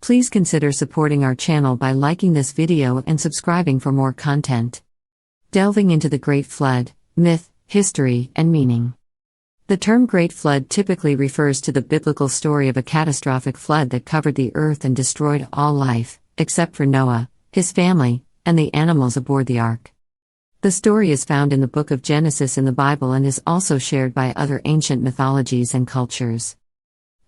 Please consider supporting our channel by liking this video and subscribing for more content. Delving into the Great Flood, myth, history, and meaning. The term Great Flood typically refers to the biblical story of a catastrophic flood that covered the earth and destroyed all life, except for Noah, his family, and the animals aboard the ark. The story is found in the book of Genesis in the Bible and is also shared by other ancient mythologies and cultures.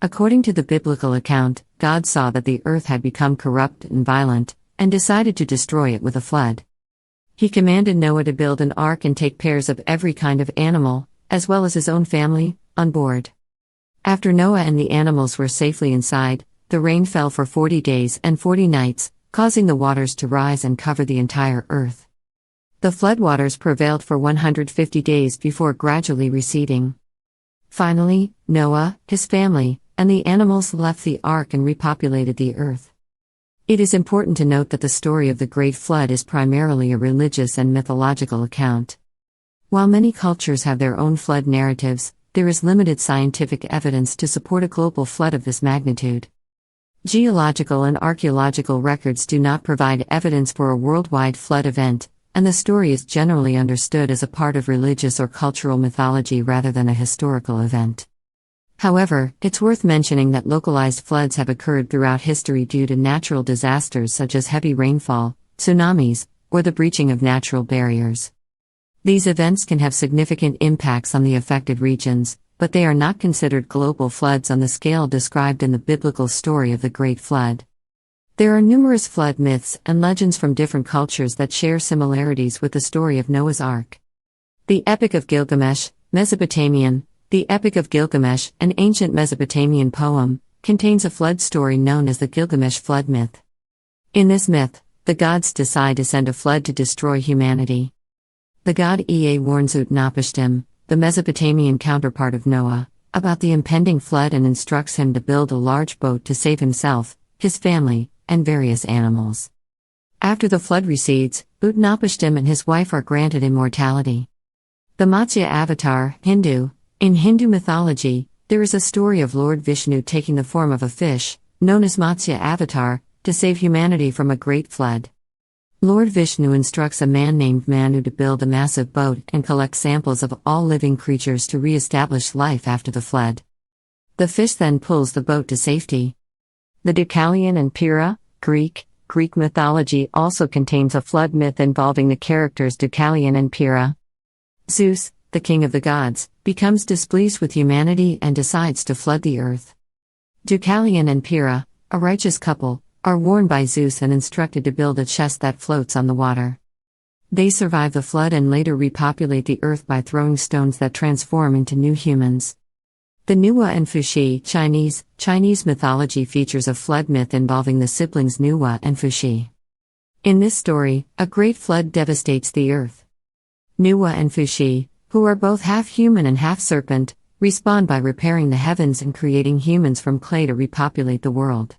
According to the biblical account, God saw that the earth had become corrupt and violent, and decided to destroy it with a flood. He commanded Noah to build an ark and take pairs of every kind of animal, as well as his own family, on board. After Noah and the animals were safely inside, the rain fell for 40 days and 40 nights, causing the waters to rise and cover the entire earth. The floodwaters prevailed for 150 days before gradually receding. Finally, Noah, his family, and the animals left the ark and repopulated the earth. It is important to note that the story of the Great Flood is primarily a religious and mythological account. While many cultures have their own flood narratives, there is limited scientific evidence to support a global flood of this magnitude. Geological and archaeological records do not provide evidence for a worldwide flood event, and the story is generally understood as a part of religious or cultural mythology rather than a historical event. However, it's worth mentioning that localized floods have occurred throughout history due to natural disasters such as heavy rainfall, tsunamis, or the breaching of natural barriers. These events can have significant impacts on the affected regions, but they are not considered global floods on the scale described in the biblical story of the Great Flood. There are numerous flood myths and legends from different cultures that share similarities with the story of Noah's Ark. The Epic of Gilgamesh, Mesopotamian. The Epic of Gilgamesh, an ancient Mesopotamian poem, contains a flood story known as the Gilgamesh flood myth. In this myth, the gods decide to send a flood to destroy humanity. The god Ea warns Utnapishtim, the Mesopotamian counterpart of Noah, about the impending flood and instructs him to build a large boat to save himself, his family, and various animals. After the flood recedes, Utnapishtim and his wife are granted immortality. The Matsya avatar, Hindu. In Hindu mythology, there is a story of Lord Vishnu taking the form of a fish, known as Matsya avatar, to save humanity from a great flood. Lord Vishnu instructs a man named Manu to build a massive boat and collect samples of all living creatures to re-establish life after the flood. The fish then pulls the boat to safety. The Deucalion and Pyrrha, Greek mythology also contains a flood myth involving the characters Deucalion and Pyrrha. Zeus, the king of the gods, becomes displeased with humanity and decides to flood the earth. Deucalion and Pyrrha, a righteous couple, are warned by Zeus and instructed to build a chest that floats on the water. They survive the flood and later repopulate the earth by throwing stones that transform into new humans. The Nuwa and Fuxi, Chinese mythology features a flood myth involving the siblings Nuwa and Fuxi. In this story, a great flood devastates the earth. Nuwa and Fuxi, who are both half human and half serpent, respond by repairing the heavens and creating humans from clay to repopulate the world.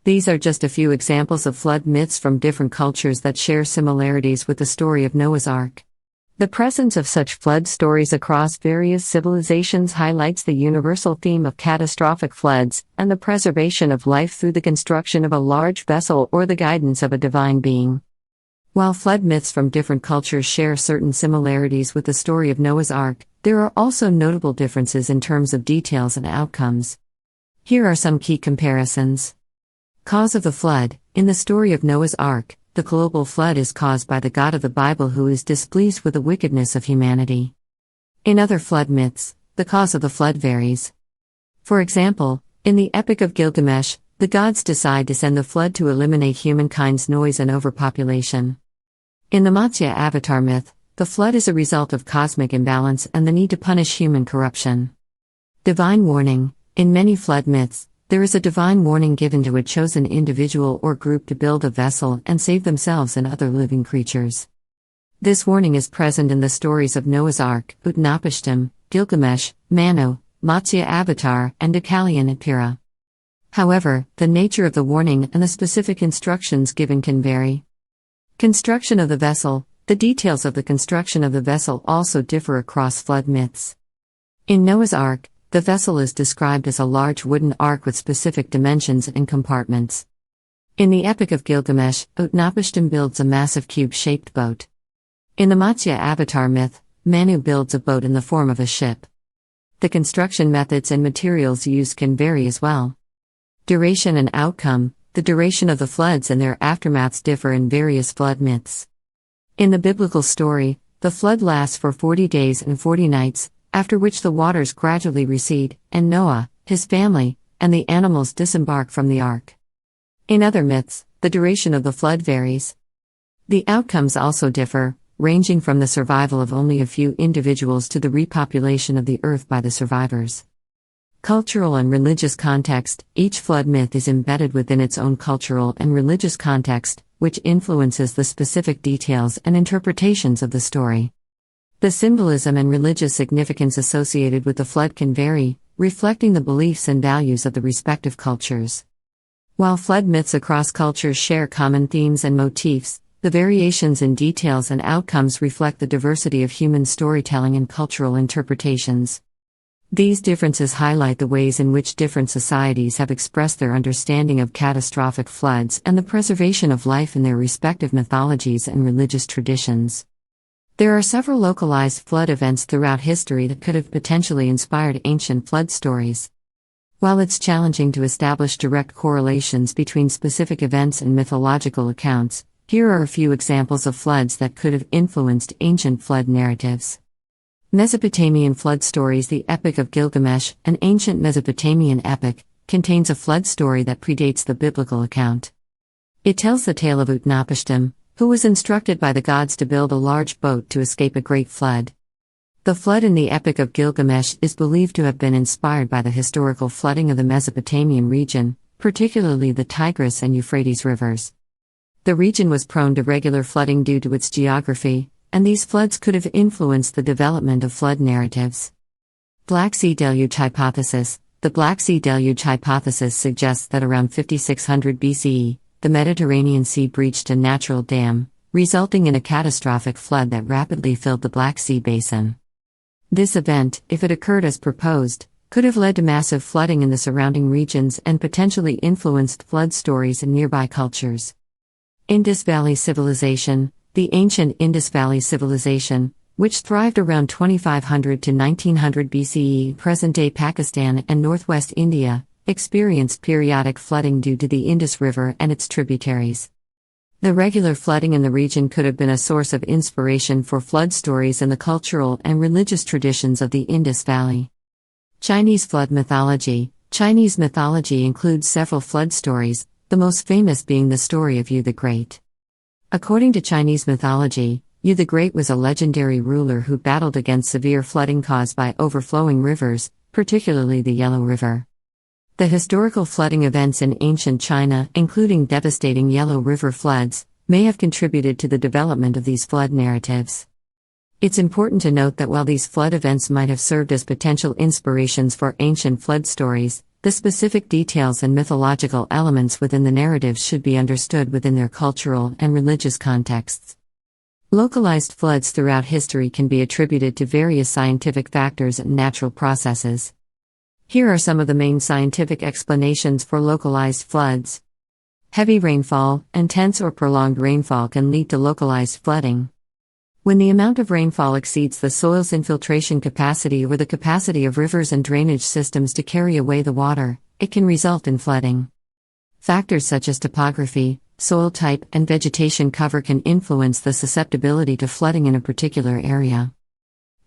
These are just a few examples of flood myths from different cultures that share similarities with the story of Noah's Ark. The presence of such flood stories across various civilizations highlights the universal theme of catastrophic floods and the preservation of life through the construction of a large vessel or the guidance of a divine being. While flood myths from different cultures share certain similarities with the story of Noah's Ark, there are also notable differences in terms of details and outcomes. Here are some key comparisons. Cause of the flood. In the story of Noah's Ark, the global flood is caused by the God of the Bible who is displeased with the wickedness of humanity. In other flood myths, the cause of the flood varies. For example, in the Epic of Gilgamesh, the gods decide to send the flood to eliminate humankind's noise and overpopulation. In the Matsya avatar myth, the flood is a result of cosmic imbalance and the need to punish human corruption. Divine warning. In many flood myths, there is a divine warning given to a chosen individual or group to build a vessel and save themselves and other living creatures. This warning is present in the stories of Noah's Ark, Utnapishtim, Gilgamesh, Manu, Matsya avatar, and Deucalion and Pyrrha. However, the nature of the warning and the specific instructions given can vary. Construction of the vessel. The details of the construction of the vessel also differ across flood myths. In Noah's Ark, the vessel is described as a large wooden ark with specific dimensions and compartments. In the Epic of Gilgamesh, Utnapishtim builds a massive cube-shaped boat. In the Matsya Avatar myth, Manu builds a boat in the form of a ship. The construction methods and materials used can vary as well. Duration and outcome. The duration of the floods and their aftermaths differ in various flood myths. In the biblical story, the flood lasts for 40 days and 40 nights, after which the waters gradually recede, and Noah, his family, and the animals disembark from the ark. In other myths, the duration of the flood varies. The outcomes also differ, ranging from the survival of only a few individuals to the repopulation of the earth by the survivors. Cultural and religious context. Each flood myth is embedded within its own cultural and religious context, which influences the specific details and interpretations of the story. The symbolism and religious significance associated with the flood can vary, reflecting the beliefs and values of the respective cultures. While flood myths across cultures share common themes and motifs, the variations in details and outcomes reflect the diversity of human storytelling and cultural interpretations. These differences highlight the ways in which different societies have expressed their understanding of catastrophic floods and the preservation of life in their respective mythologies and religious traditions. There are several localized flood events throughout history that could have potentially inspired ancient flood stories. While it's challenging to establish direct correlations between specific events and mythological accounts, here are a few examples of floods that could have influenced ancient flood narratives. Mesopotamian flood stories. The Epic of Gilgamesh, an ancient Mesopotamian epic, contains a flood story that predates the biblical account. It tells the tale of Utnapishtim, who was instructed by the gods to build a large boat to escape a great flood. The flood in the Epic of Gilgamesh is believed to have been inspired by the historical flooding of the Mesopotamian region, particularly the Tigris and Euphrates rivers. The region was prone to regular flooding due to its geography, and these floods could have influenced the development of flood narratives. Black Sea Deluge Hypothesis. The Black Sea Deluge hypothesis suggests that around 5600 BCE, the Mediterranean Sea breached a natural dam, resulting in a catastrophic flood that rapidly filled the Black Sea basin. This event, if it occurred as proposed, could have led to massive flooding in the surrounding regions and potentially influenced flood stories in nearby cultures. Indus Valley Civilization. The ancient Indus Valley Civilization, which thrived around 2500 to 1900 BCE, present-day Pakistan and northwest India, experienced periodic flooding due to the Indus River and its tributaries. The regular flooding in the region could have been a source of inspiration for flood stories in the cultural and religious traditions of the Indus Valley. Chinese flood mythology. Chinese mythology includes several flood stories, the most famous being the story of Yu the Great. According to Chinese mythology, Yu the Great was a legendary ruler who battled against severe flooding caused by overflowing rivers, particularly the Yellow River. The historical flooding events in ancient China, including devastating Yellow River floods, may have contributed to the development of these flood narratives. It's important to note that while these flood events might have served as potential inspirations for ancient flood stories, the specific details and mythological elements within the narratives should be understood within their cultural and religious contexts. Localized floods throughout history can be attributed to various scientific factors and natural processes. Here are some of the main scientific explanations for localized floods. Heavy rainfall. Intense or prolonged rainfall can lead to localized flooding. When the amount of rainfall exceeds the soil's infiltration capacity or the capacity of rivers and drainage systems to carry away the water, it can result in flooding. Factors such as topography, soil type, and vegetation cover can influence the susceptibility to flooding in a particular area.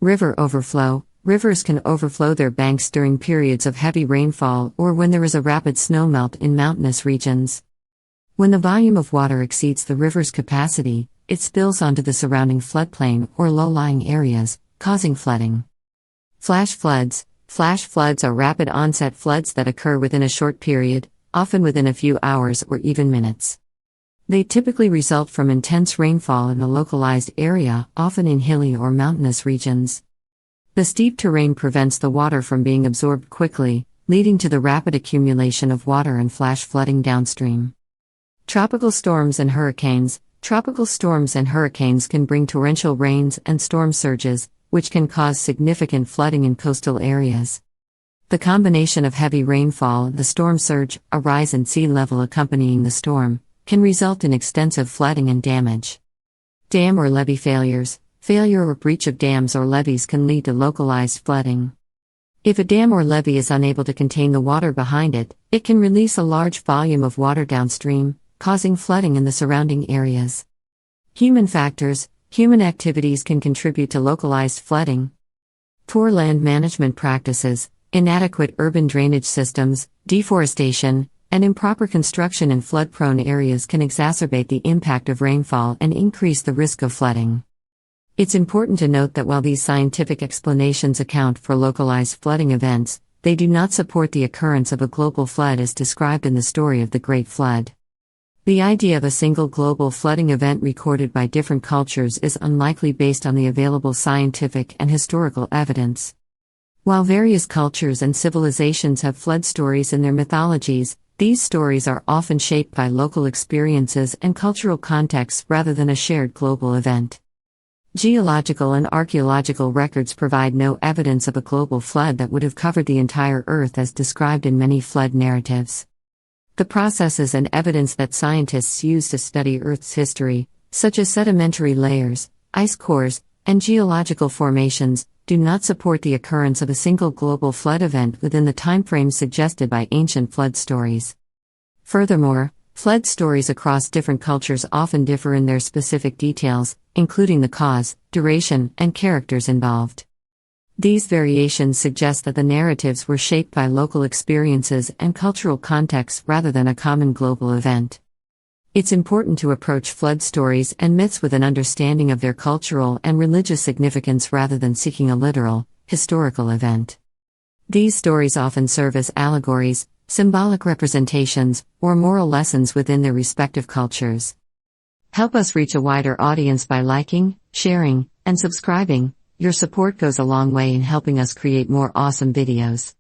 River overflow. Rivers can overflow their banks during periods of heavy rainfall or when there is a rapid snowmelt in mountainous regions. When the volume of water exceeds the river's capacity, it spills onto the surrounding floodplain or low-lying areas, causing flooding. Flash floods. Flash floods are rapid onset floods that occur within a short period, often within a few hours or even minutes. They typically result from intense rainfall in a localized area, often in hilly or mountainous regions. The steep terrain prevents the water from being absorbed quickly, leading to the rapid accumulation of water and flash flooding downstream. Tropical storms and hurricanes. Tropical storms and hurricanes can bring torrential rains and storm surges, which can cause significant flooding in coastal areas. The combination of heavy rainfall, the storm surge, a rise in sea level accompanying the storm, can result in extensive flooding and damage. Dam or levee failures. Failure or breach of dams or levees can lead to localized flooding. If a dam or levee is unable to contain the water behind it, it can release a large volume of water downstream, causing flooding in the surrounding areas. Human factors. Human activities can contribute to localized flooding. Poor land management practices, inadequate urban drainage systems, deforestation, and improper construction in flood-prone areas can exacerbate the impact of rainfall and increase the risk of flooding. It's important to note that while these scientific explanations account for localized flooding events, they do not support the occurrence of a global flood as described in the story of the Great Flood. The idea of a single global flooding event recorded by different cultures is unlikely based on the available scientific and historical evidence. While various cultures and civilizations have flood stories in their mythologies, these stories are often shaped by local experiences and cultural contexts rather than a shared global event. Geological and archaeological records provide no evidence of a global flood that would have covered the entire Earth as described in many flood narratives. The processes and evidence that scientists use to study Earth's history, such as sedimentary layers, ice cores, and geological formations, do not support the occurrence of a single global flood event within the timeframe suggested by ancient flood stories. Furthermore, flood stories across different cultures often differ in their specific details, including the cause, duration, and characters involved. These variations suggest that the narratives were shaped by local experiences and cultural contexts rather than a common global event. It's important to approach flood stories and myths with an understanding of their cultural and religious significance rather than seeking a literal, historical event. These stories often serve as allegories, symbolic representations, or moral lessons within their respective cultures. Help us reach a wider audience by liking, sharing, and subscribing. Your support goes a long way in helping us create more awesome videos.